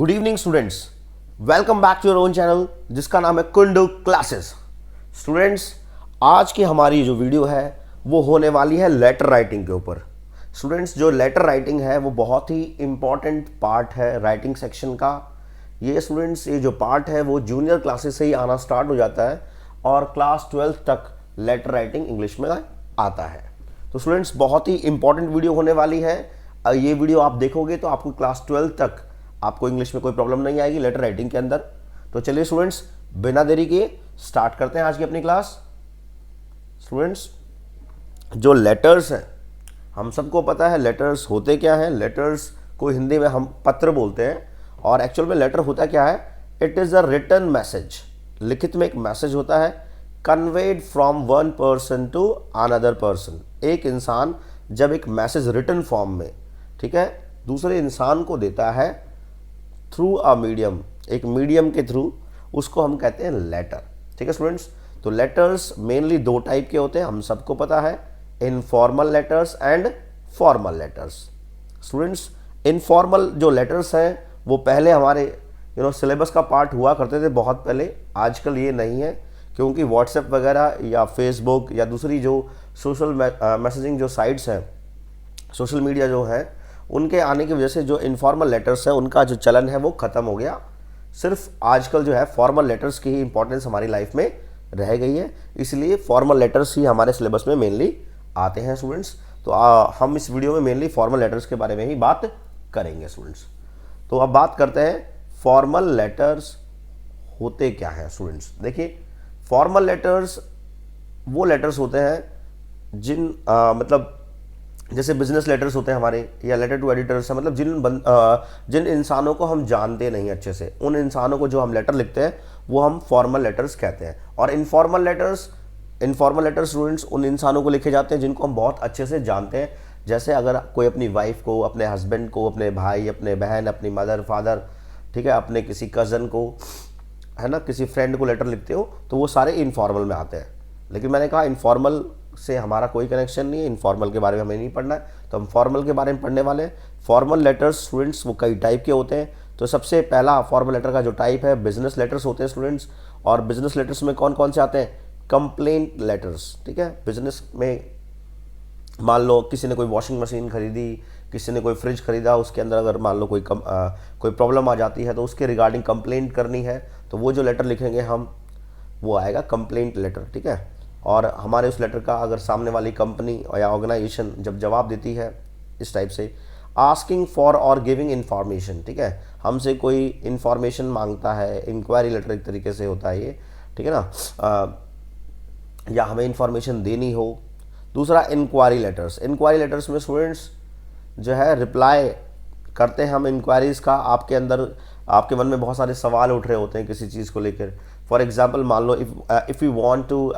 Good evening students, welcome back to your own channel जिसका नाम है कुंडू क्लासेस। स्टूडेंट्स, आज की हमारी जो वीडियो है वो होने वाली है लेटर राइटिंग के ऊपर। स्टूडेंट्स, जो लेटर राइटिंग है वो बहुत ही इम्पॉर्टेंट पार्ट है राइटिंग सेक्शन का। ये स्टूडेंट्स, ये जो पार्ट है वो जूनियर क्लासेस से ही आना स्टार्ट हो जाता है और क्लास 12 तक लेटर राइटिंग इंग्लिश में आता है। तो स्टूडेंट्स, बहुत ही इंपॉर्टेंट वीडियो होने वाली है। ये वीडियो आप देखोगे तो आपको क्लास 12 तक आपको इंग्लिश में कोई प्रॉब्लम नहीं आएगी लेटर राइटिंग के अंदर। तो चलिए स्टूडेंट्स, बिना देरी के स्टार्ट करते हैं आज की अपनी क्लास। स्टूडेंट्स, जो लेटर्स हैं, हम सबको पता है लेटर्स होते क्या हैं। लेटर्स को हिंदी में हम पत्र बोलते हैं और एक्चुअल में लेटर होता क्या है? It is a written message. लिखित में एक मैसेज होता है, conveyed from one person to another person. एक इंसान जब एक मैसेज रिटन फॉर्म में, ठीक है, दूसरे इंसान को देता है थ्रू अ मीडियम, एक मीडियम के थ्रू, उसको हम कहते हैं लेटर। ठीक है स्टूडेंट्स, तो लेटर्स मेनली दो टाइप के होते हैं, हम सबको पता है, informal letters and formal letters. Students, informal जो लेटर्स हैं वो पहले हमारे सिलेबस का पार्ट हुआ करते थे बहुत पहले। आजकल ये नहीं है क्योंकि व्हाट्सएप वगैरह या फेसबुक या दूसरी जो सोशल मैसेजिंग जो साइट्स हैं, सोशल मीडिया जो है, उनके आने की वजह से जो इनफॉर्मल लेटर्स है उनका जो चलन है वो ख़त्म हो गया। सिर्फ आजकल जो है फॉर्मल लेटर्स की ही इंपॉर्टेंस हमारी लाइफ में रह गई है, इसलिए फॉर्मल लेटर्स ही हमारे सिलेबस में मेनली आते हैं स्टूडेंट्स। तो हम इस वीडियो में मेनली फॉर्मल लेटर्स के बारे में ही बात करेंगे स्टूडेंट्स। तो अब बात करते हैं फॉर्मल लेटर्स होते क्या हैं। स्टूडेंट्स देखिए, फॉर्मल लेटर्स वो लेटर्स होते हैं जिन मतलब जैसे बिजनेस लेटर्स होते हैं हमारे, या लेटर टू एडिटर्स है, मतलब जिन इंसानों को हम जानते नहीं अच्छे से, उन इंसानों को जो हम लेटर लिखते हैं वो हम फॉर्मल लेटर्स कहते हैं। और इनफॉर्मल लेटर्स स्टूडेंट्स उन इंसानों को लिखे जाते हैं जिनको हम बहुत अच्छे से जानते हैं। जैसे अगर कोई अपनी वाइफ को, अपने हस्बैंड को, अपने भाई, अपने बहन, अपनी मदर फादर, ठीक है, अपने किसी कज़न को, है ना, किसी फ्रेंड को लेटर लिखते हो तो वो सारे इनफॉर्मल में आते हैं। लेकिन मैंने कहा इनफॉर्मल से हमारा कोई कनेक्शन नहीं है, इनफॉर्मल के बारे में हमें नहीं पढ़ना है, तो हम फॉर्मल के बारे में पढ़ने वाले हैं। फॉर्मल लेटर्स स्टूडेंट्स वो कई टाइप के होते हैं। तो सबसे पहला फॉर्मल लेटर का जो टाइप है, बिजनेस लेटर्स होते हैं स्टूडेंट्स। और बिजनेस लेटर्स में कौन कौन से आते हैं? Complaint letters. ठीक है, बिजनेस में मान लो किसी ने कोई वॉशिंग मशीन खरीदी, किसी ने कोई फ्रिज खरीदा, उसके अंदर अगर मान लो कोई प्रॉब्लम आ जाती है तो उसके रिगार्डिंग कंप्लेंट करनी है, तो वो जो लेटर लिखेंगे हम, वो आएगा कंप्लेंट लेटर। ठीक है, और हमारे उस लेटर का अगर सामने वाली कंपनी या ऑर्गेनाइजेशन जब जवाब देती है इस टाइप से, आस्किंग फॉर और गिविंग इन्फॉर्मेशन, ठीक है, हमसे कोई इन्फॉर्मेशन मांगता है, इंक्वायरी लेटर एक तरीके से होता है ये, ठीक है ना, या हमें इन्फॉर्मेशन देनी हो। दूसरा इंक्वायरी लेटर्स में स्टूडेंट्स जो है रिप्लाई करते हैं हम इंक्वायरीज़ का। आपके मन में बहुत सारे सवाल उठ रहे होते हैं किसी चीज़ को लेकर। फॉर एग्जांपल, मान लो if you want to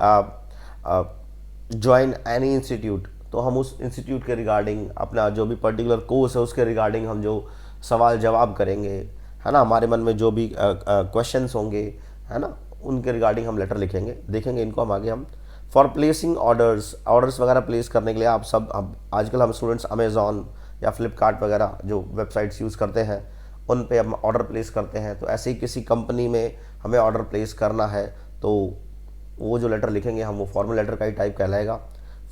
join any institute, तो हम उस इंस्टीट्यूट के रिगार्डिंग, अपना जो भी पर्टिकुलर कोर्स है उसके रिगार्डिंग हम जो सवाल जवाब करेंगे, है ना, हमारे मन में जो भी क्वेश्चंस होंगे, है ना, उनके रिगार्डिंग हम लेटर लिखेंगे। देखेंगे इनको हम आगे। हम फॉर प्लेसिंग ऑर्डर्स वगैरह प्लेस करने के लिए अब आजकल हम स्टूडेंट्स अमेज़ॉन या फ्लिपकार्ट वगैरह जो वेबसाइट्स यूज़ करते हैं उन पे हम ऑर्डर प्लेस करते हैं। तो ऐसे ही किसी कंपनी में हमें ऑर्डर प्लेस करना है तो वो जो लेटर लिखेंगे हम, वो फॉर्मल लेटर का ही टाइप कहलाएगा।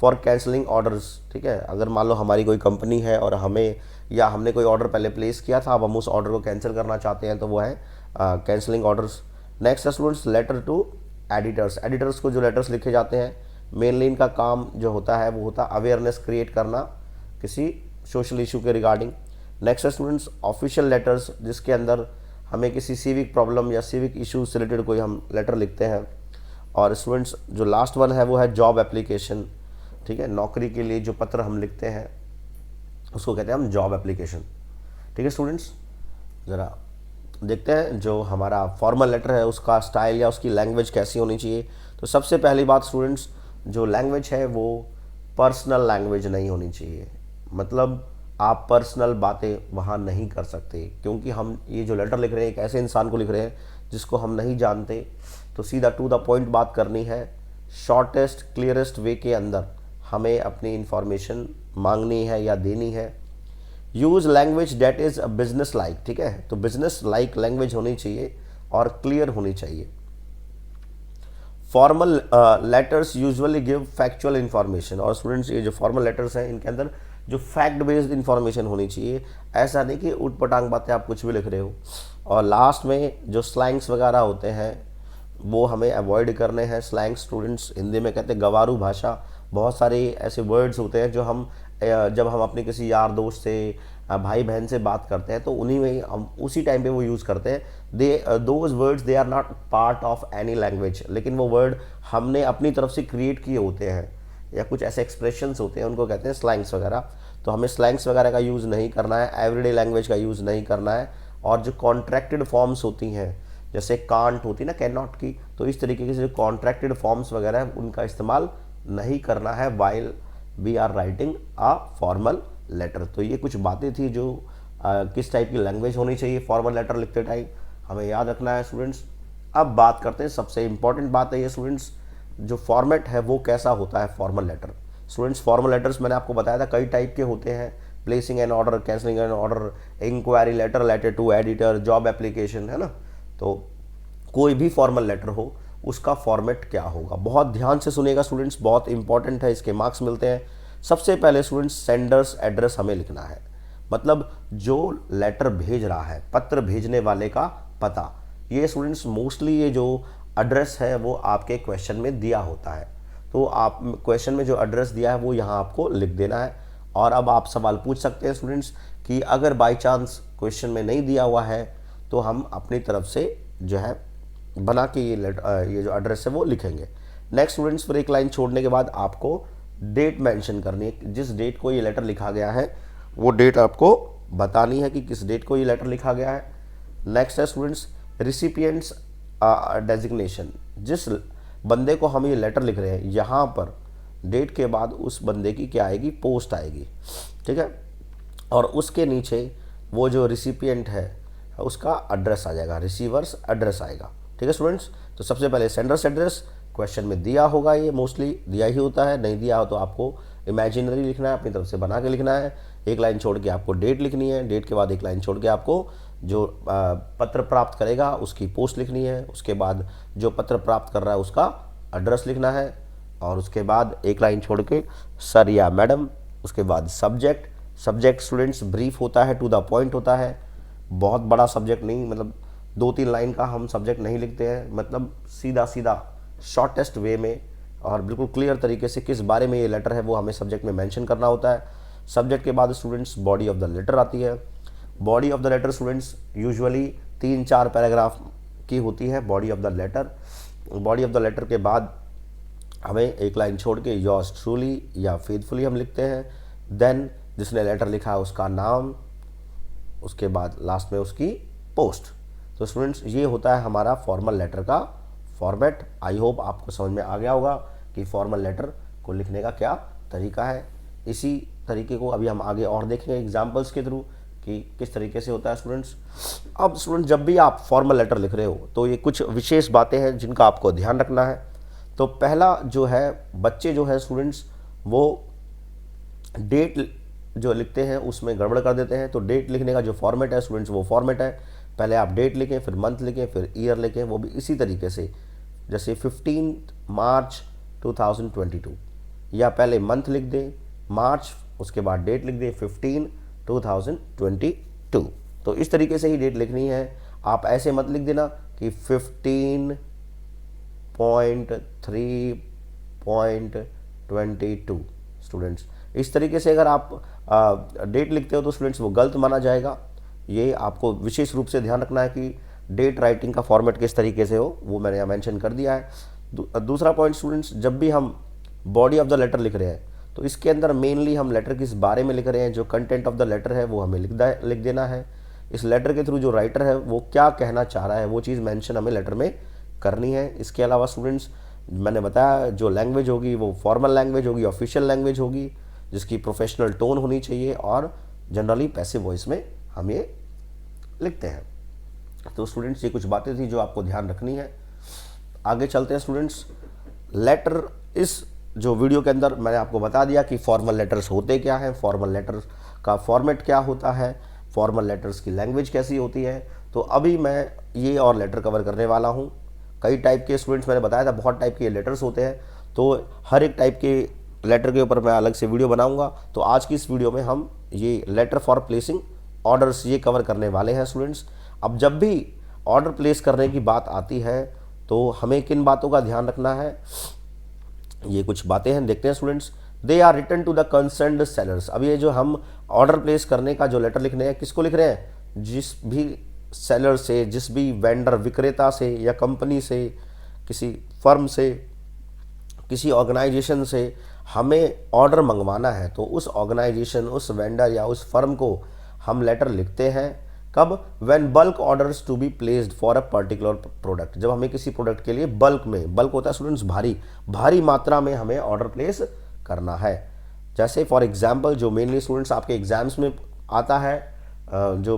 फॉर कैंसलिंग ऑर्डर्स, ठीक है, अगर मान लो हमारी कोई कंपनी है और हमने कोई ऑर्डर पहले प्लेस किया था, अब हम उस ऑर्डर को कैंसिल करना चाहते हैं, तो वो है कैंसलिंग ऑर्डर्स। नेक्स्ट है स्टूडेंट्स लेटर टू एडिटर्स को जो लेटर्स लिखे जाते हैं, मेनली इनका काम जो होता है वो होता है अवेयरनेस क्रिएट करना किसी सोशल इशू के रिगार्डिंग। नेक्स्ट है स्टूडेंट्स ऑफिशियल लेटर्स, जिसके अंदर हमें किसी सिविक प्रॉब्लम या सिविक इशू से रिलेटेड कोई हम लेटर लिखते हैं। और स्टूडेंट्स जो लास्ट वन है वो है जॉब एप्लीकेशन। ठीक है, नौकरी के लिए जो पत्र हम लिखते हैं उसको कहते हैं हम जॉब एप्लीकेशन। ठीक है स्टूडेंट्स, ज़रा देखते हैं जो हमारा फॉर्मल लेटर है उसका स्टाइल या उसकी लैंग्वेज कैसी होनी चाहिए। तो सबसे पहली बात स्टूडेंट्स, जो लैंग्वेज है वो पर्सनल लैंग्वेज नहीं होनी चाहिए। मतलब आप पर्सनल बातें वहाँ नहीं कर सकते, क्योंकि हम ये जो लेटर लिख रहे हैं एक ऐसे इंसान को लिख रहे हैं जिसको हम नहीं जानते। तो सीधा टू द पॉइंट बात करनी है, शॉर्टेस्ट क्लियरेस्ट वे के अंदर हमें अपनी इंफॉर्मेशन मांगनी है या देनी है। Use language that is business like, ठीक है, तो बिजनेस लाइक लैंग्वेज होनी चाहिए और क्लियर होनी चाहिए। Formal letters usually give factual information, और स्टूडेंट्स ये जो फॉर्मल लेटर्स हैं इनके अंदर जो फैक्ट बेस्ड इन्फॉर्मेशन होनी चाहिए, ऐसा नहीं कि ऊट पटांग बातें आप कुछ भी लिख रहे हो। और लास्ट में जो स्लैंग्स वगैरह होते हैं वो हमें अवॉइड करने हैं। स्लैंग्स स्टूडेंट्स हिंदी में कहते हैं गवारू भाषा, बहुत सारे ऐसे वर्ड्स होते हैं जो हम जब हम अपने किसी यार दोस्त से भाई बहन से बात करते हैं तो उन्हीं में हम उसी टाइम पे वो यूज़ करते हैं। Those words they are not part of any language, लेकिन वो वर्ड हमने अपनी तरफ से क्रिएट किए होते हैं, या कुछ ऐसे एक्सप्रेशंस होते हैं उनको कहते हैं स्लैंग्स वगैरह। तो हमें स्लैंग्स वगैरह का यूज़ नहीं करना है, एवरीडे लैंग्वेज का यूज़ नहीं करना है। और जो कॉन्ट्रैक्टेड फॉर्म्स होती हैं, जैसे कांट होती है ना, कैन नॉट की, तो इस तरीके के जो कॉन्ट्रैक्टेड फॉर्म्स वगैरह है उनका इस्तेमाल नहीं करना है while we are writing a formal letter. तो ये कुछ बातें थी जो किस टाइप की लैंग्वेज होनी चाहिए फॉर्मल लेटर लिखते टाइम, हमें याद रखना है स्टूडेंट्स। अब बात करते हैं, सबसे इंपॉर्टेंट बात है ये स्टूडेंट्स, जो फॉर्मेट है वो कैसा होता है formal letter. Students formal letters मैंने आपको बताया था कई टाइप के होते हैं, placing an order, cancelling an order, inquiry letter, letter to editor, job application, है ना। तो कोई भी फॉर्मल लेटर हो उसका फॉर्मेट क्या होगा, बहुत ध्यान से सुनिएगा स्टूडेंट्स, बहुत इंपॉर्टेंट है, इसके मार्क्स मिलते हैं। सबसे पहले स्टूडेंट्स सेंडर्स एड्रेस हमें लिखना है, मतलब जो लेटर भेज रहा है, पत्र भेजने वाले का पता। ये स्टूडेंट्स मोस्टली ये जो एड्रेस है वो आपके क्वेश्चन में दिया होता है, तो आप क्वेश्चन में जो एड्रेस दिया है वो यहाँ आपको लिख देना है। और अब आप सवाल पूछ सकते हैं स्टूडेंट्स कि अगर बाय चांस क्वेश्चन में नहीं दिया हुआ है तो हम अपनी तरफ से जो है बना के ये जो एड्रेस है वो लिखेंगे। नेक्स्ट स्टूडेंट्स, फिर एक लाइन छोड़ने के बाद आपको डेट मेंशन करनी है, जिस डेट को ये लेटर लिखा गया है वो डेट आपको बतानी है कि किस डेट को ये लेटर लिखा गया है। नेक्स्ट है स्टूडेंट्स रिसिपिएंट्स डेजिग्नेशन, जिस बंदे को हम ये लेटर लिख रहे हैं यहाँ पर डेट के बाद उस बंदे की क्या आएगी, पोस्ट आएगी, ठीक है। और उसके नीचे वो जो रिसिपिएंट है उसका एड्रेस आ जाएगा, रिसीवर्स एड्रेस आएगा, ठीक है स्टूडेंट्स। तो सबसे पहले सेंडर्स एड्रेस क्वेश्चन में दिया होगा, ये मोस्टली दिया ही होता है, नहीं दिया हो तो आपको इमेजिनरी लिखना है, अपनी तरफ से बना के लिखना है। एक लाइन छोड़ के आपको डेट लिखनी है, डेट के बाद एक लाइन छोड़ के आपको जो पत्र प्राप्त करेगा उसकी पोस्ट लिखनी है, उसके बाद जो पत्र प्राप्त कर रहा है उसका एड्रेस लिखना है, और उसके बाद एक लाइन छोड़ के सर या मैडम, उसके बाद सब्जेक्ट। सब्जेक्ट स्टूडेंट्स ब्रीफ होता है, टू द पॉइंट होता है, बहुत बड़ा सब्जेक्ट नहीं, मतलब 2-3 लाइन का हम सब्जेक्ट नहीं लिखते हैं, मतलब सीधा सीधा शॉर्टेस्ट वे में और बिल्कुल क्लियर तरीके से किस बारे में ये लेटर है वो हमें सब्जेक्ट में मेंशन करना होता है। सब्जेक्ट के बाद students body of the letter आती है। Body of the letter students usually 3-4 paragraph की होती है body of the letter. Body of the letter के बाद हमें एक लाइन छोड़ के योर्स ट्रूली या फेथफुली हम लिखते हैं। देन जिसने लेटर लिखा है उसका नाम, उसके बाद लास्ट में उसकी पोस्ट। तो स्टूडेंट्स ये होता है हमारा फॉर्मल लेटर का फॉर्मेट। आई होप आपको समझ में आ गया होगा कि फॉर्मल लेटर को लिखने का क्या तरीका है। इसी तरीके को अभी हम आगे और देखेंगे एग्जाम्पल्स के थ्रू कि किस तरीके से होता है स्टूडेंट्स। अब स्टूडेंट्स जब भी आप फॉर्मल लेटर लिख रहे हो तो ये कुछ विशेष बातें हैं जिनका आपको ध्यान रखना है। तो पहला जो है, बच्चे जो है स्टूडेंट्स वो डेट जो लिखते हैं उसमें गड़बड़ कर देते हैं। तो डेट लिखने का जो फॉर्मेट है स्टूडेंट्स वो फॉर्मेट है, पहले आप डेट लिखें, फिर मंथ लिखें, फिर ईयर लिखें, वो भी इसी तरीके से, जैसे 15 मार्च 2022, या पहले मंथ लिख दें मार्च, उसके बाद डेट लिख दें 15 2022। तो इस तरीके से ही डेट लिखनी है। आप ऐसे मत लिख देना कि 15.3.22 स्टूडेंट्स। इस तरीके से अगर आप डेट लिखते हो तो स्टूडेंट्स वो गलत माना जाएगा। ये आपको विशेष रूप से ध्यान रखना है कि डेट राइटिंग का फॉर्मेट किस तरीके से हो, वो मैंने यहाँ मेंशन कर दिया है। दूसरा पॉइंट स्टूडेंट्स, जब भी हम बॉडी ऑफ द लेटर लिख रहे हैं तो इसके अंदर मेनली हम लेटर किस बारे में लिख रहे हैं, जो कंटेंट ऑफ द लेटर है वो हमें लिख देना है। इस लेटर के थ्रू जो राइटर है वो क्या कहना चाह रहा है वो चीज़ मेंशन हमें लेटर में करनी है। इसके अलावा स्टूडेंट्स मैंने बताया जो लैंग्वेज होगी वो फॉर्मल लैंग्वेज होगी, ऑफिशियल लैंग्वेज होगी, जिसकी प्रोफेशनल टोन होनी चाहिए, और जनरली पैसिव वॉइस में हम ये लिखते हैं। तो स्टूडेंट्स ये कुछ बातें थी जो आपको ध्यान रखनी है। आगे चलते हैं स्टूडेंट्स। लेटर इस जो वीडियो के अंदर मैंने आपको बता दिया कि फॉर्मल लेटर्स होते क्या हैं, फॉर्मल लेटर्स का फॉर्मेट क्या होता है, फॉर्मल लेटर्स की लैंग्वेज कैसी होती है। तो अभी मैं ये और लेटर कवर करने वाला हूँ। कई टाइप के स्टूडेंट्स, मैंने बताया था बहुत टाइप के लेटर्स होते हैं, तो हर एक टाइप के लेटर के ऊपर मैं अलग से वीडियो बनाऊंगा। तो आज की इस वीडियो में हम ये लेटर फॉर प्लेसिंग ऑर्डर्स ये कवर करने वाले हैं स्टूडेंट्स। अब जब भी ऑर्डर प्लेस करने की बात आती है तो हमें किन बातों का ध्यान रखना है, ये कुछ बातें हैं, देखते हैं students. They are written to the concerned sellers. अब ये जो हम ऑर्डर प्लेस करने का जो लेटर लिख रहे हैं, किसको लिख रहे हैं? जिस भी सेलर से, जिस भी वेंडर विक्रेता से या कंपनी से, किसी फर्म से, किसी ऑर्गेनाइजेशन से हमें ऑर्डर मंगवाना है, तो उस ऑर्गेनाइजेशन, उस वेंडर या उस फर्म को हम लेटर लिखते हैं। कब? When bulk orders to be placed for a particular product. जब हमें किसी प्रोडक्ट के लिए बल्क में, बल्क होता है स्टूडेंट्स भारी मात्रा में हमें ऑर्डर प्लेस करना है। जैसे फॉर एग्जाम्पल जो मेनली स्टूडेंट्स आपके एग्जाम्स में आता है, जो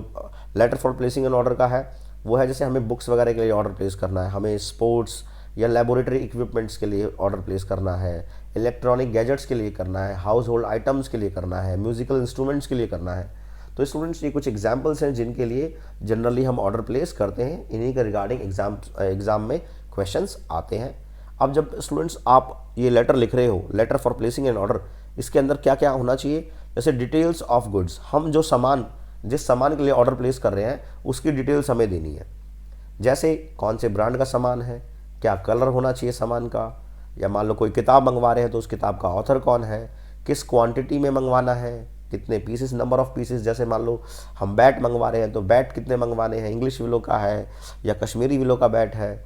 letter for placing an order का है, वो है जैसे हमें बुक्स वगैरह के लिए ऑर्डर प्लेस करना है, हमें स्पोर्ट्स या लेबोरेटरी इक्विपमेंट्स के लिए ऑर्डर प्लेस करना है, इलेक्ट्रॉनिक गैजेट्स के लिए करना है, हाउस होल्ड आइटम्स के लिए करना है, म्यूजिकल इंस्ट्रूमेंट्स के लिए करना है। तो स्टूडेंट्स ये कुछ एग्जाम्पल्स हैं जिनके लिए जनरली हम ऑर्डर प्लेस करते हैं। इन्हीं के रिगार्डिंग एग्जाम में क्वेश्चंस आते हैं। अब जब स्टूडेंट्स आप ये लेटर लिख रहे हो, letter for placing an order, इसके अंदर क्या क्या होना चाहिए? जैसे डिटेल्स ऑफ गुड्स, हम जो सामान, जिस सामान के लिए ऑर्डर प्लेस कर रहे हैं उसकी डिटेल्स हमें देनी है। जैसे कौन से ब्रांड का सामान है, क्या कलर होना चाहिए सामान का, या मान लो कोई किताब मंगवा रहे हैं तो उस किताब का ऑथर कौन है, किस क्वांटिटी में मंगवाना है, कितने पीसेस, नंबर ऑफ पीसेस। जैसे मान लो हम बैट मंगवा रहे हैं तो बैट कितने मंगवाने हैं, इंग्लिश विलो का है या कश्मीरी विलो का बैट है,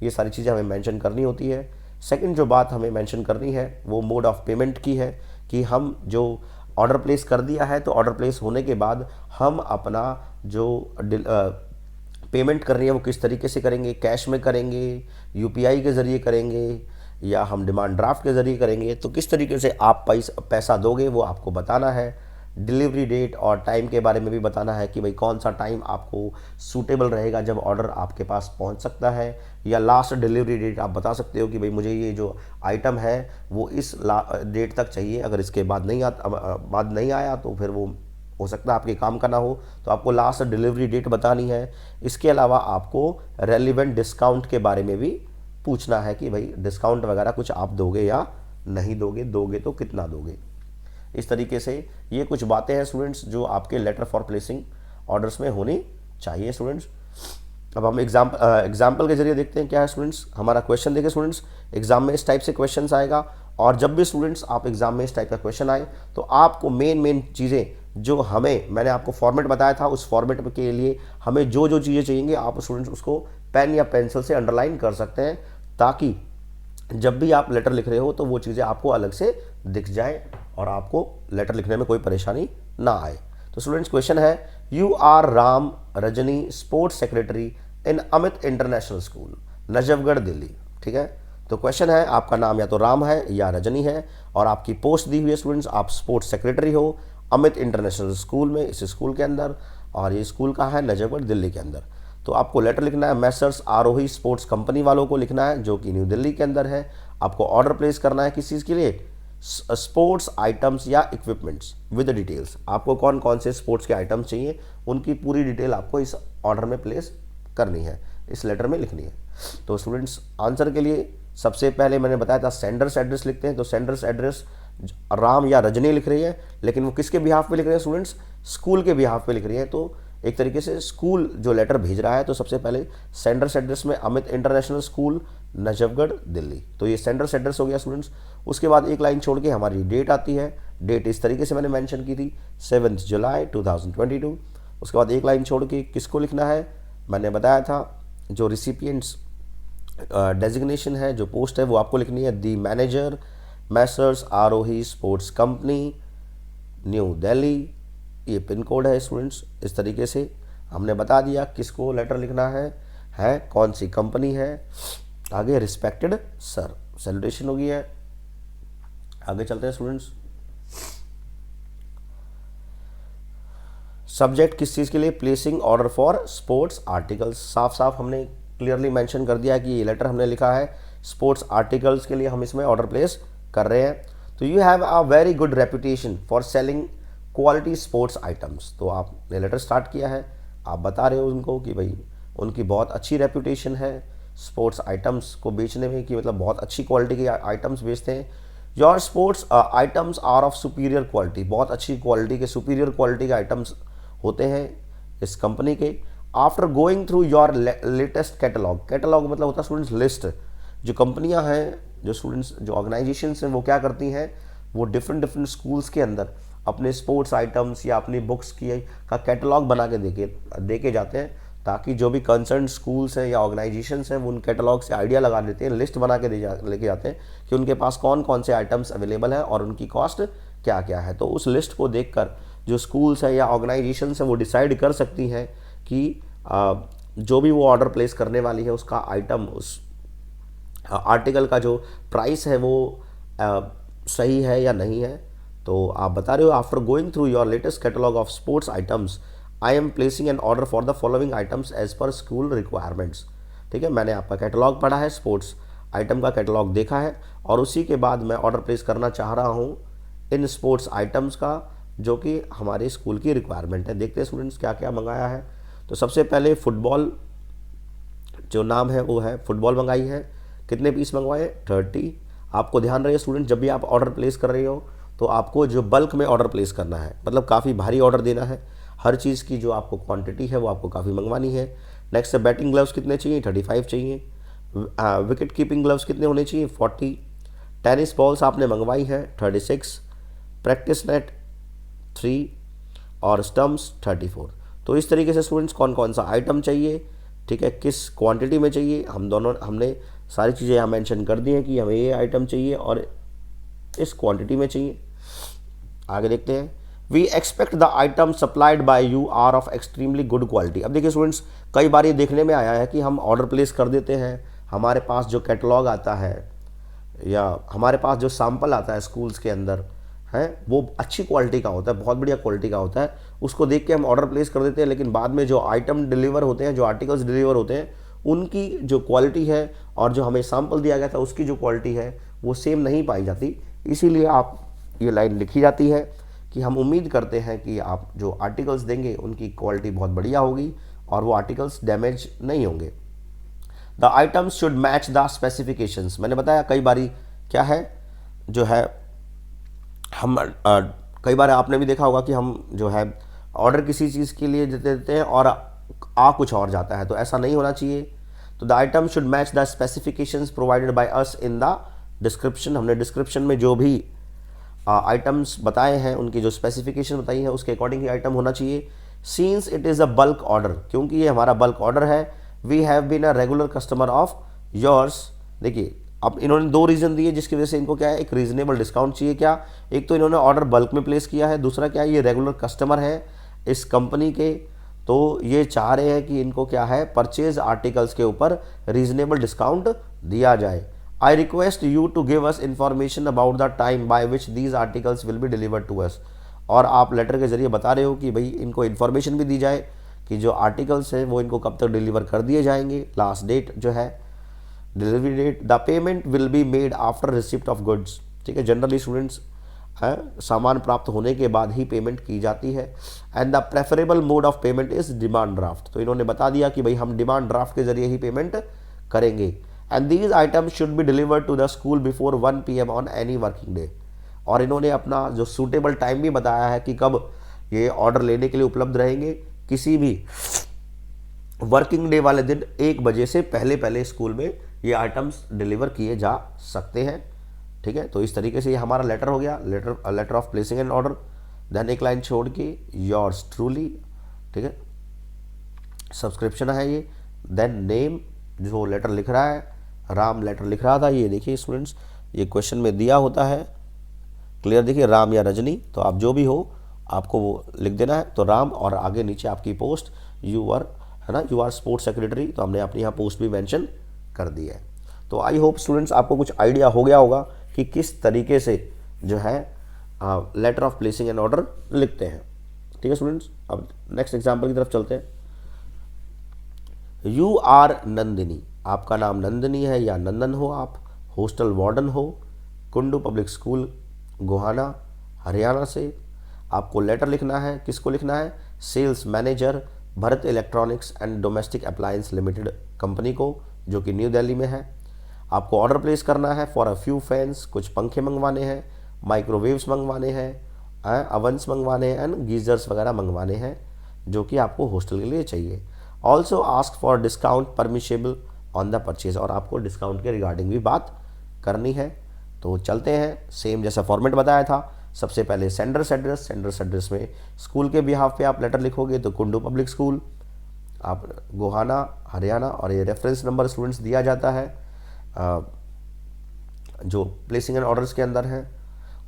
ये सारी चीज़ें हमें मेंशन करनी होती है। सेकंड जो बात हमें मेंशन करनी है वो मोड ऑफ पेमेंट की है, कि हम जो ऑर्डर प्लेस कर दिया है तो ऑर्डर प्लेस होने के बाद हम अपना जो पेमेंट करनी है वो किस तरीके से करेंगे, कैश में करेंगे, यूपीआई के ज़रिए करेंगे, या हम डिमांड ड्राफ्ट के ज़रिए करेंगे। तो किस तरीके से आप पैसा दोगे वो आपको बताना है। डिलीवरी डेट और टाइम के बारे में भी बताना है कि भाई कौन सा टाइम आपको सूटेबल रहेगा जब ऑर्डर आपके पास पहुंच सकता है, या लास्ट डिलीवरी डेट आप बता सकते हो कि भाई मुझे ये जो आइटम है वो इस डेट तक चाहिए, अगर इसके बाद नहीं आया तो फिर वो हो सकता है आपके काम का ना हो, तो आपको लास्ट डिलीवरी डेट बतानी है। इसके अलावा आपको रेलिवेंट डिस्काउंट के बारे में भी पूछना है कि भाई डिस्काउंट वगैरह कुछ आप दोगे या नहीं दोगे, दोगे तो कितना दोगे। इस तरीके से ये कुछ बातें हैं स्टूडेंट्स जो आपके लेटर फॉर प्लेसिंग ऑर्डर्स में होनी चाहिए स्टूडेंट्स। अब हम एग्जाम्पल के जरिए देखते हैं क्या है स्टूडेंट्स। हमारा क्वेश्चन देखिए स्टूडेंट्स, एग्जाम में इस टाइप से क्वेश्चन आएगा, और जब भी स्टूडेंट्स आप एग्जाम में इस टाइप का क्वेश्चन आए तो आपको मेन चीज़ें जो मैंने आपको फॉर्मेट बताया था, उस फॉर्मेट के लिए हमें जो जो चीज़ें चाहिए आप स्टूडेंट्स उसको पेन या पेंसिल से अंडरलाइन कर सकते हैं, ताकि जब भी आप लेटर लिख रहे हो तो वो चीज़ें आपको अलग से दिख जाए और आपको लेटर लिखने में कोई परेशानी ना आए। तो स्टूडेंट्स क्वेश्चन है, you are Ram Rajni sports secretary in Amit international school, Najafgarh, Delhi. ठीक है, तो क्वेश्चन है आपका नाम या तो राम है या रजनी है, और आपकी पोस्ट दी हुई है स्टूडेंट्स, आप स्पोर्ट्स सेक्रेटरी हो अमित इंटरनेशनल स्कूल में, इस स्कूल के अंदर, और ये स्कूल कहाँ है? नजफगढ़, दिल्ली के अंदर। तो आपको लेटर लिखना है मैसर्स आरोही स्पोर्ट्स कंपनी वालों को लिखना है, जो कि न्यू दिल्ली के अंदर है। आपको ऑर्डर प्लेस करना है किस चीज़ के लिए? स्पोर्ट्स आइटम्स या इक्विपमेंट्स विद डिटेल्स। आपको कौन कौन से स्पोर्ट्स के आइटम्स चाहिए उनकी पूरी डिटेल आपको इस ऑर्डर में प्लेस करनी है, इस लेटर में लिखनी है। तो स्टूडेंट्स आंसर के लिए सबसे पहले मैंने बताया था सेंडर्स एड्रेस लिखते हैं, तो सेंडर्स एड्रेस राम या रजनी लिख रही है, लेकिन वो किसके बिहाफ पे लिख रहे हैं स्टूडेंट्स? स्कूल के बिहाफ पे लिख रही है। तो एक तरीके से स्कूल जो लेटर भेज रहा है, तो सबसे पहले सेंडर्स एड्रेस में अमित इंटरनेशनल स्कूल, नजफगढ़, दिल्ली। तो ये सेंडर्स एड्रेस हो गया स्टूडेंट्स। उसके बाद एक लाइन छोड़ के हमारी डेट आती है, डेट इस तरीके से मैंने मेंशन की थी 7 जुलाई 2022। उसके बाद एक लाइन छोड़ के किसको लिखना है? मैंने बताया था जो रिसिपिएंट्स डेजिग्नेशन है, जो पोस्ट है वो आपको लिखनी है, दी मैनेजर मैसर्स आरोही स्पोर्ट्स कंपनी, न्यू दिल्ली। ये पिन कोड है स्टूडेंट्स। इस तरीके से हमने बता दिया किसको लेटर लिखना है कौन सी कंपनी है। आगे रिस्पेक्टेड सर, सैल्यूटेशन होगी है। आगे चलते हैं स्टूडेंट्स। सब्जेक्ट किस चीज़ के लिए? Placing order for sports articles. साफ साफ हमने क्लियरली मेंशन कर दिया कि ये लेटर हमने लिखा है स्पोर्ट्स आर्टिकल्स के लिए हम इसमें ऑर्डर प्लेस कर रहे हैं, तो you have a very good reputation for selling quality sports items. तो आपने लेटर स्टार्ट किया है, आप बता रहे हो उनको कि भाई उनकी बहुत अच्छी रेपुटेशन है स्पोर्ट्स आइटम्स को बेचने में, कि मतलब बहुत अच्छी क्वालिटी के आइटम्स बेचते हैं। Your sports items are of superior quality, बहुत अच्छी क्वालिटी के, सुपीरियर क्वालिटी के आइटम्स होते हैं इस कंपनी के। After going through your latest catalogue, catalogue मतलब होता है स्टूडेंट्स लिस्ट। जो कंपनियां हैं, जो स्टूडेंट्स, जो ऑर्गेनाइजेशंस हैं, वो क्या करती हैं, वो डिफरेंट डिफरेंट स्कूल्स के अंदर अपने स्पोर्ट्स आइटम्स या अपनी बुक्स की का कैटलॉग बना के दे के जाते हैं, ताकि जो भी कंसर्न स्कूल्स हैं या ऑर्गेनाइजेशंस हैं वो उन कैटलॉग से आइडिया लगा लेते हैं, लिस्ट बना के लेके जाते हैं कि उनके पास कौन कौन से आइटम्स अवेलेबल हैं और उनकी कॉस्ट क्या क्या है। तो उस लिस्ट को देखकर जो स्कूल्स हैं या ऑर्गेनाइजेशंस हैं वो डिसाइड कर सकती हैं कि जो भी वो ऑर्डर प्लेस करने वाली है उसका आइटम, उस आर्टिकल का जो प्राइस है वो सही है या नहीं है। तो आप बता रहे हो, after going through your latest catalogue of sports items I am placing an order for the following items as per school requirements. ठीक है, मैंने आपका कैटलॉग पढ़ा है, स्पोर्ट्स आइटम का कैटलॉग देखा है, और उसी के बाद मैं ऑर्डर प्लेस करना चाह रहा हूँ इन स्पोर्ट्स आइटम्स का जो कि हमारे स्कूल की रिक्वायरमेंट है। देखते हैं स्टूडेंट्स क्या क्या मंगाया है। तो सबसे पहले फुटबॉल जो नाम है वो है, फुटबॉल मंगाई है। कितने पीस मंगवाए? 30। आपको ध्यान रहे स्टूडेंट, जब भी आप ऑर्डर प्लेस कर रहे हो तो आपको जो बल्क में ऑर्डर प्लेस करना है, मतलब काफ़ी भारी ऑर्डर देना है। हर चीज़ की जो आपको क्वांटिटी है वो आपको काफ़ी मंगवानी है। नेक्स्ट है बैटिंग ग्लव्स कितने चाहिए? 35 चाहिए। विकेट कीपिंग ग्लव्स कितने होने चाहिए? 40। टेनिस बॉल्स आपने मंगवाई है 36। प्रैक्टिस नेट 3 और स्टम्प्स 34। तो इस तरीके से स्टूडेंट्स कौन कौन सा आइटम चाहिए, ठीक है, किस क्वांटिटी में चाहिए, हमने सारी चीज़ें यहाँ मेंशन कर दी हैं कि हमें ये आइटम चाहिए और इस क्वांटिटी में चाहिए। आगे देखते हैं। We expect the item supplied by you are of extremely good quality. अब देखिए स्टूडेंट्स, कई बार ये देखने में आया है कि हम ऑर्डर प्लेस कर देते हैं, हमारे पास जो कैटलॉग आता है या हमारे पास जो सैंपल आता है स्कूल्स के अंदर है वो अच्छी क्वालिटी का होता है, बहुत बढ़िया क्वालिटी का होता है, उसको देख के हम ऑर्डर प्लेस कर देते हैं, लेकिन बाद में जो आइटम डिलीवर होते हैं, जो आर्टिकल्स डिलीवर होते हैं, उनकी जो क्वालिटी है और जो हमें सैंपल दिया गया था उसकी जो क्वालिटी है वो सेम नहीं पाई जाती। इसीलिए आप ये लाइन लिखी जाती है कि हम उम्मीद करते हैं कि आप जो आर्टिकल्स देंगे उनकी क्वालिटी बहुत बढ़िया होगी और वो आर्टिकल्स डैमेज नहीं होंगे। The items should match the specifications. मैंने बताया कई बारी क्या है जो है, हम कई बार आपने भी देखा होगा कि हम जो है ऑर्डर किसी चीज़ के लिए देते हैं और आ कुछ और जाता है, तो ऐसा नहीं होना चाहिए। तो the item should match the specifications provided by us in the description. हमने डिस्क्रिप्शन में जो भी आइटम्स बताए हैं उनकी जो स्पेसिफिकेशन बताई है उसके अकॉर्डिंग ही आइटम होना चाहिए। Since it is a bulk order, क्योंकि ये हमारा बल्क ऑर्डर है। We have been a regular customer of yours. देखिए अब इन्होंने 2 रीज़न दिए जिसकी वजह से इनको क्या है, एक रीजनेबल डिस्काउंट चाहिए। क्या, एक तो इन्होंने ऑर्डर बल्क में प्लेस किया है, दूसरा क्या है, ये रेगुलर कस्टमर है इस कंपनी के, तो ये चाह रहे हैं कि इनको क्या है, परचेज आर्टिकल्स के ऊपर रीजनेबल डिस्काउंट दिया जाए। I request you to give us information about the time by which these articles will be delivered to us. और आप लेटर के जरिए बता रहे हो कि भाई इनको इन्फॉर्मेशन भी दी जाए कि जो आर्टिकल्स हैं वो इनको कब तक डिलीवर कर दिए जाएंगे, लास्ट डेट जो है, delivery date. The payment will be made after receipt of goods. ठीक है, जनरली स्टूडेंट्स सामान प्राप्त होने के बाद ही पेमेंट की जाती है। And the preferable mode of payment is demand draft. तो इन्होंने बता दिया कि भाई हम डिमांड ड्राफ्ट के जरिए ही पेमेंट करेंगे। And these items should be delivered to the school before 1 PM on any working day. और इन्होंने अपना जो सूटेबल टाइम भी बताया है कि कब ये ऑर्डर लेने के लिए उपलब्ध रहेंगे। किसी भी वर्किंग डे वाले दिन 1 बजे से पहले पहले स्कूल में ये आइटम्स डिलीवर किए जा सकते हैं। ठीक है, तो इस तरीके से ये हमारा लेटर हो गया, letter of placing an order. Then एक लाइन छोड़ के योर्स ट्रूली, ठीक है, सब्सक्रिप्शन है ये। देन नेम, जो लेटर लिख रहा है, राम लेटर लिख रहा था, ये देखिए स्टूडेंट्स ये क्वेश्चन में दिया होता है क्लियर, देखिए राम या रजनी, तो आप जो भी हो आपको वो लिख देना है। तो राम और आगे नीचे आपकी पोस्ट, यू आर, है ना, यू आर स्पोर्ट्स सेक्रेटरी, तो हमने अपनी यहाँ पोस्ट भी मेंशन कर दी है। तो आई होप स्टूडेंट्स आपको कुछ आइडिया हो गया होगा कि किस तरीके से जो है letter of placing an order लिखते हैं। ठीक है स्टूडेंट्स, अब नेक्स्ट एग्जाम्पल की तरफ चलते हैं। यू आर नंदिनी, आपका नाम नंदिनी है या नंदन हो, आप हॉस्टल वार्डन हो, कुंडू पब्लिक स्कूल गोहाना हरियाणा से। आपको लेटर लिखना है, किसको लिखना है? Sales manager Bharat electronics and domestic appliance limited company को, जो कि न्यू दिल्ली में है। आपको ऑर्डर प्लेस करना है फॉर अ फ्यू फैंस, कुछ पंखे मंगवाने हैं, माइक्रोवेव्स मंगवाने हैं, अवन्स मंगवाने हैं एंड गीजर्स वगैरह मंगवाने हैं, जो कि आपको हॉस्टल के लिए चाहिए। Also ask for discount permissible on the purchase, और आपको डिस्काउंट के रिगार्डिंग भी बात करनी है। तो चलते हैं, सेम जैसा फॉर्मेट बताया था। सबसे पहले सेंडर्स एड्रेस में स्कूल के बिहाफ पे आप लेटर लिखोगे तो कुंडू पब्लिक स्कूल आप गोहाना हरियाणा, और ये रेफरेंस नंबर स्टूडेंट्स दिया जाता है जो प्लेसिंग एंड ऑर्डर्स के अंदर है।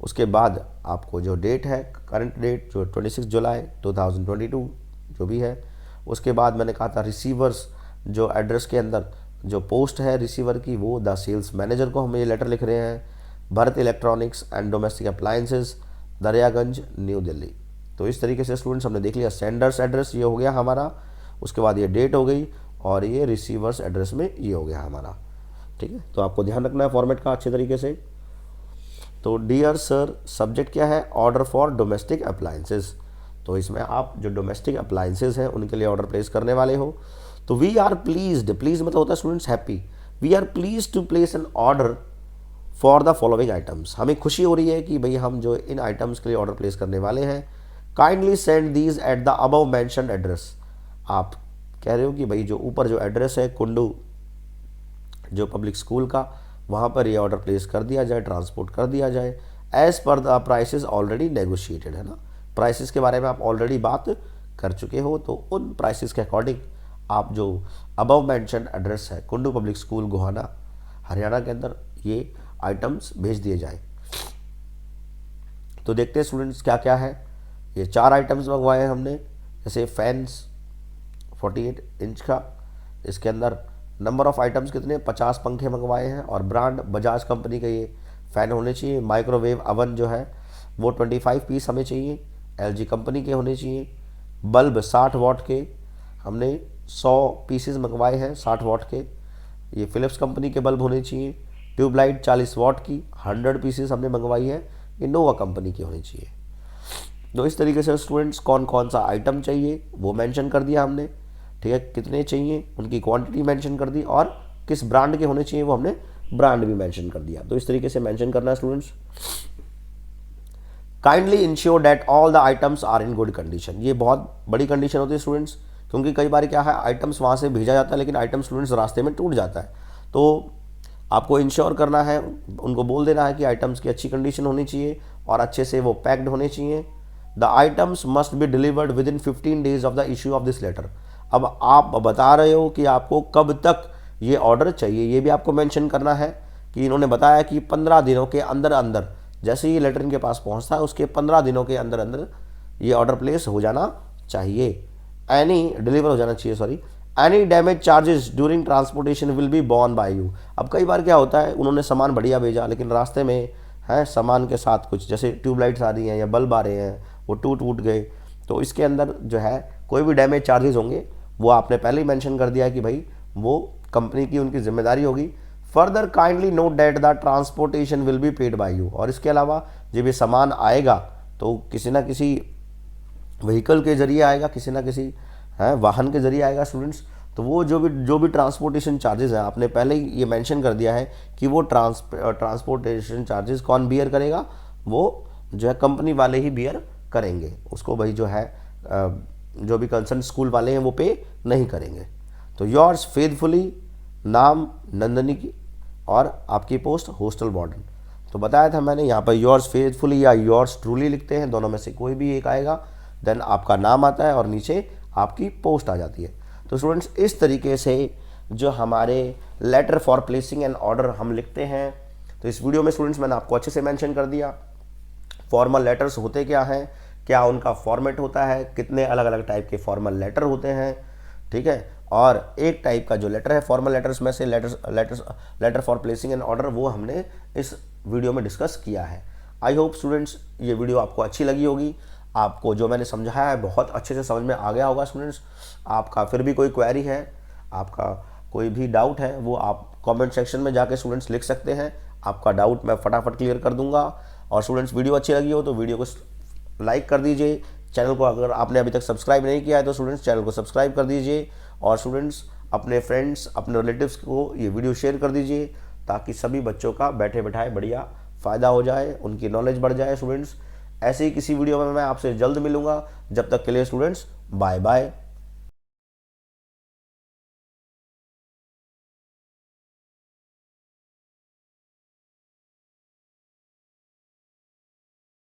उसके बाद आपको जो डेट है, करंट डेट जो 26 जुलाई 2022 जो भी है। उसके बाद मैंने कहा था रिसीवर्स, जो एड्रेस के अंदर जो पोस्ट है रिसीवर की, वो द सेल्स मैनेजर को हम ये लेटर लिख रहे हैं, Bharat electronics and domestic appliances Daryaganj new Delhi. तो इस तरीके से स्टूडेंट्स हमने देख लिया, सेंडर्स एड्रेस ये हो गया हमारा, उसके बाद ये डेट हो गई, और ये रिसीवर्स एड्रेस में ये हो गया हमारा। ठीक है, तो आपको ध्यान रखना है फॉर्मेट का अच्छे तरीके से। तो डियर सर, सब्जेक्ट क्या है? Order for domestic appliances. तो इसमें आप जो डोमेस्टिक अप्लायंसेस हैं उनके लिए ऑर्डर प्लेस करने वाले हो। तो वी आर प्लीज्ड, प्लीज मतलब होता है students happy, we are please to place an order for the following items. हमें खुशी हो रही है कि भाई हम जो इन आइटम्स के लिए ऑर्डर प्लेस करने वाले हैं। Kindly send these at the above mentioned address. आप कह रहे हो कि भाई जो ऊपर जो एड्रेस है कुंडू जो पब्लिक स्कूल का, वहाँ पर ये ऑर्डर प्लेस कर दिया जाए, ट्रांसपोर्ट कर दिया जाए, as per the prices already negotiated, है ना। प्राइसेस के बारे में आप ऑलरेडी बात कर चुके हो, तो उन प्राइसेस के अकॉर्डिंग आप जो अबव मेंशन एड्रेस है कुंडू पब्लिक स्कूल गोहाना हरियाणा के अंदर ये आइटम्स भेज दिए जाए। तो देखते हैं स्टूडेंट्स क्या क्या है। ये 4 आइटम्स मंगवाए हैं हमने, जैसे फैंस 48 इंच का, इसके अंदर नंबर ऑफ आइटम्स कितने 50 पंखे मंगवाए हैं, और ब्रांड बजाज कंपनी का ये फ़ैन होने चाहिए। माइक्रोवेव अवन जो है वो 25 पीस हमें चाहिए, एलजी कंपनी के होने चाहिए। बल्ब 60 वाट के हमने 100 पीसेस मंगवाए हैं 60 वाट के, ये फिलिप्स कंपनी के बल्ब होने चाहिए। ट्यूबलाइट 40 वाट की 100 पीसेस हमने मंगवाई है, इनोवा कंपनी की होनी चाहिए। तो इस तरीके से स्टूडेंट्स कौन कौन सा आइटम चाहिए वो मेंशन कर दिया हमने, ठीक है, कितने चाहिए उनकी क्वांटिटी मेंशन कर दी, और किस ब्रांड के होने चाहिए वो हमने ब्रांड भी मेंशन कर दिया। तो इस तरीके से मेंशन करना है students. Kindly ensure that all the items are in good condition. ये बहुत बड़ी कंडीशन होती है स्टूडेंट्स, क्योंकि कई बार क्या है आइटम्स वहाँ से भेजा जाता है लेकिन आइटम स्टूडेंट्स रास्ते में टूट जाता है। तो आपको इंश्योर करना है, उनको बोल देना है कि आइटम्स की अच्छी कंडीशन होनी चाहिए और अच्छे से वो पैक्ड होने चाहिए। The items must be delivered within 15 days of the issue of this letter. अब आप बता रहे हो कि आपको कब तक ये ऑर्डर चाहिए, ये भी आपको मेंशन करना है कि इन्होंने बताया कि 15 दिनों के अंदर अंदर, जैसे ये लेटर इनके पास पहुंचता है उसके 15 दिनों के अंदर अंदर ये ऑर्डर प्लेस हो जाना चाहिए, डिलीवर हो जाना चाहिए, sorry. Any damage charges during transportation will be borne by you. अब कई बार क्या होता है उन्होंने सामान बढ़िया भेजा लेकिन रास्ते में है सामान के साथ कुछ, जैसे ट्यूबलाइट्स आ रही हैं या बल्ब आ रहे हैं वो टूट गए, तो इसके अंदर जो है कोई भी डैमेज चार्जेस होंगे वो आपने पहले ही मेंशन कर दिया कि भाई वो कंपनी की उनकी जिम्मेदारी होगी। Further kindly note that the transportation will be paid by you. और इसके अलावा जब ये सामान आएगा तो किसी ना किसी व्हीकल के जरिए आएगा, किसी ना किसी वाहन के जरिए आएगा स्टूडेंट्स। तो वो जो भी ट्रांसपोर्टेशन चार्जेस हैं आपने पहले ही ये मेंशन कर दिया है कि वो ट्रांसपोर्टेशन चार्जेस कौन बियर करेगा, वो जो है कंपनी वाले ही बियर करेंगे, उसको भाई जो है जो भी कंसर्न स्कूल वाले हैं वो पे नहीं करेंगे। तो योर्स फेथफुली, नाम नंदनी की, और आपकी पोस्ट हॉस्टल वार्डन। तो बताया था मैंने यहाँ पर योर्स फेथफुली या योर्स ट्रूली लिखते हैं, दोनों में से कोई भी एक आएगा, देन आपका नाम आता है और नीचे आपकी पोस्ट आ जाती है। तो स्टूडेंट्स इस तरीके से जो हमारे letter for placing an order हम लिखते हैं। तो इस वीडियो में स्टूडेंट्स मैंने आपको अच्छे से मेंशन कर दिया फॉर्मल लेटर्स होते क्या हैं, क्या उनका फॉर्मेट होता है, कितने अलग अलग टाइप के फॉर्मल लेटर होते हैं, ठीक है। और एक टाइप का जो लेटर है फॉर्मल लेटर्स में से letter for placing an order, वो हमने इस वीडियो में डिस्कस किया है। आई होप स्टूडेंट्स ये वीडियो आपको अच्छी लगी होगी, आपको जो मैंने समझाया है बहुत अच्छे से समझ में आ गया होगा स्टूडेंट्स। आपका फिर भी कोई क्वेरी है, आपका कोई भी डाउट है, वो आप कमेंट सेक्शन में जाके स्टूडेंट्स लिख सकते हैं। आपका डाउट मैं फटाफट क्लियर कर दूंगा। और स्टूडेंट्स वीडियो अच्छी लगी हो तो वीडियो को लाइक कर दीजिए। चैनल को अगर आपने अभी तक सब्सक्राइब नहीं किया है तो स्टूडेंट्स चैनल को सब्सक्राइब कर दीजिए। और स्टूडेंट्स अपने फ्रेंड्स अपने रिलेटिव्स को ये वीडियो शेयर कर दीजिए ताकि सभी बच्चों का बैठे बैठाए बढ़िया फ़ायदा हो जाए, उनकी नॉलेज बढ़ जाए। स्टूडेंट्स ऐसे ही किसी वीडियो में मैं आपसे जल्द मिलूंगा। जब तक के लिए स्टूडेंट्स बाय बाय।